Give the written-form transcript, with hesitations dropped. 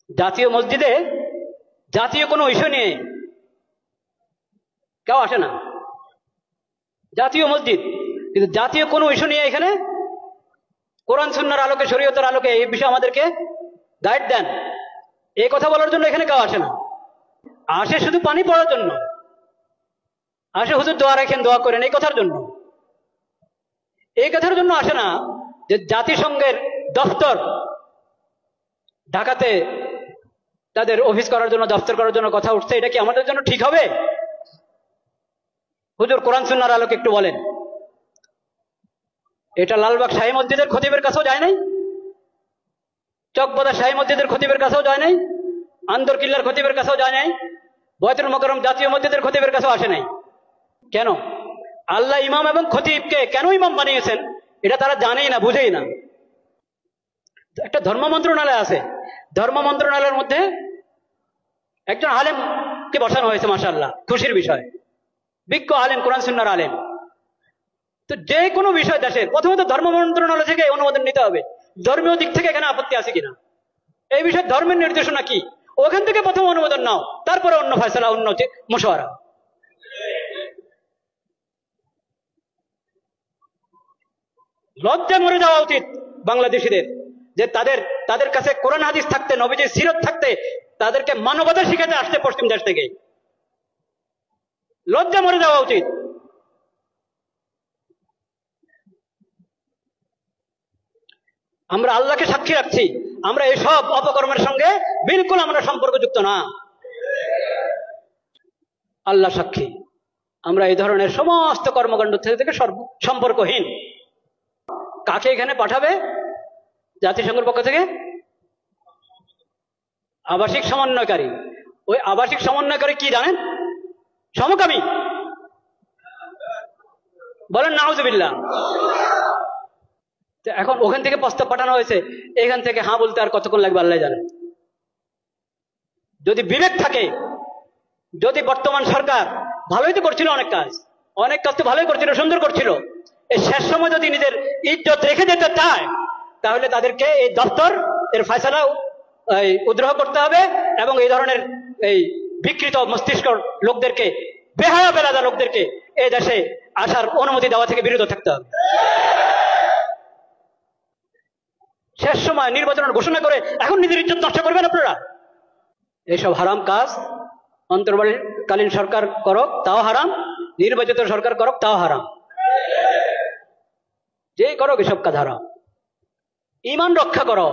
জাতীয় মসজিদে জাতীয় কোনো ইস্যু নিয়ে কেউ আসে না, জাতীয় মসজিদ, কিন্তু জাতীয় কোনো ইস্যু নিয়ে এখানে কোরআন সুন্নাহর আলোকে, শরীয়তের আলোকে এই বিষয়ে আমাদেরকে গাইড দেন, এই কথা বলার জন্য এখানে কেউ আসে না। আসে শুধু পানি পড়ার জন্য, আসে হুজুর দোয়া রাখেন, দোয়া করেন, এই কথার জন্য। এই কথার জন্য আসে না যে জাতিসংঘের দফতর ঢাকাতে তাদের অফিস করার জন্য, দফতর করার জন্য কথা উঠছে, এটা কি আমাদের জন্য ঠিক হবে? হুজুর কোরআন সুন্নাহর আলোকে একটু বলেন। এটা লালবাগ শাহী মসজিদের খতিবের কাছেও যায় নাই, চকবাজার শাহী মসজিদের খতিবের কাছেও যায় নাই, আন্দরকিল্লার খতিবের কাছেও যায় নাই, বয়তুল মোকাররম জাতীয় মসজিদের খতিবের কাছেও আসে নাই। কেন? আল্লাহ ইমাম এবং খতিবকে কেন ইমাম বানিয়েছেন এটা তারা জানেই না, বুঝেই না। একটা ধর্ম মন্ত্রণালয় আছে, ধর্ম মন্ত্রণালয়ের মধ্যে একজন আলেমকে বসানো হয়েছে, মাশাআল্লাহ, খুশির বিষয়, বিজ্ঞ আলেম, কোরআন সুন্নাহর আলেম। তো যে কোনো বিষয় দেশের প্রথমত ধর্ম মন্ত্রণালয় থেকে অনুমোদন নিতে হবে, ধর্মীয় দিক থেকে এখানে আপত্তি আছে কিনা, এই বিষয়ে ধর্মের নির্দেশনা কি, ওখান থেকে প্রথম অনুমোদন নাও, তারপরে অন্য ফয়সালা, অন্য মুশাওয়ারা। লজ্জা মরে যাওয়া উচিত বাংলাদেশিদের, যে তাদের কাছে কোরআন হাদিস থাকতে, নবীজির সিরত থাকতে, তাদেরকে মানবতা শিখাতে আসছে পশ্চিম দেশ থেকে। লজ্জা মরে যাওয়া উচিত। আমরা আল্লাহকে সাক্ষী রাখছি, আমরা এসব অপকর্মের সঙ্গে বিলকুল আমরা সম্পর্কযুক্ত না। আল্লাহ সাক্ষী, আমরা এই ধরনের সমস্ত কর্মকাণ্ড থেকে সম্পর্কহীন। কাকে এখানে পাঠাবে জাতিসংঘের পক্ষ থেকে? আবাসিক সমন্বয়কারী। ওই আবাসিক সমন্বয়কারী কি জানেন? সমকামী। বলেন নাউজুবিল্লাহ। এখন ওখান থেকে প্রস্তাব পাঠানো হয়েছে, এখান থেকে হ্যাঁ বলতে আর কতক্ষণ লাগবে আল্লাহ জানেন। যদি বিবেক থাকে, যদি বর্তমান সরকার ভালোই তো করছিল, অনেক কাজ তো ভালোই করছিল, সুন্দর করছিল, এই শেষ সময় যদি নিজের ইজ্জত রেখে যেতে চায়, তাহলে তাদেরকে এই দপ্তর এর ফয়সালা উদ্রহ করতে হবে এবং এই ধরনের এই বিকৃত মস্তিষ্ক লোকদেরকে, বেহায়া বেলাদা লোকদেরকে এই দেশে আসার অনুমতি দেওয়া থেকে বিরত থাকতে হবে। শেষ সময় নির্বাচনের ঘোষণা করে এখন নিজের ইজ্জত নষ্ট করবেন আপনারা? এইসব হারাম কাজ অন্তর্বর্তীকালীন সরকার করক তাও হারাম, নির্বাচিত সরকার করক তাও হারাম, যে করক এসব কাজ হারাম। ঈমান রক্ষা করো।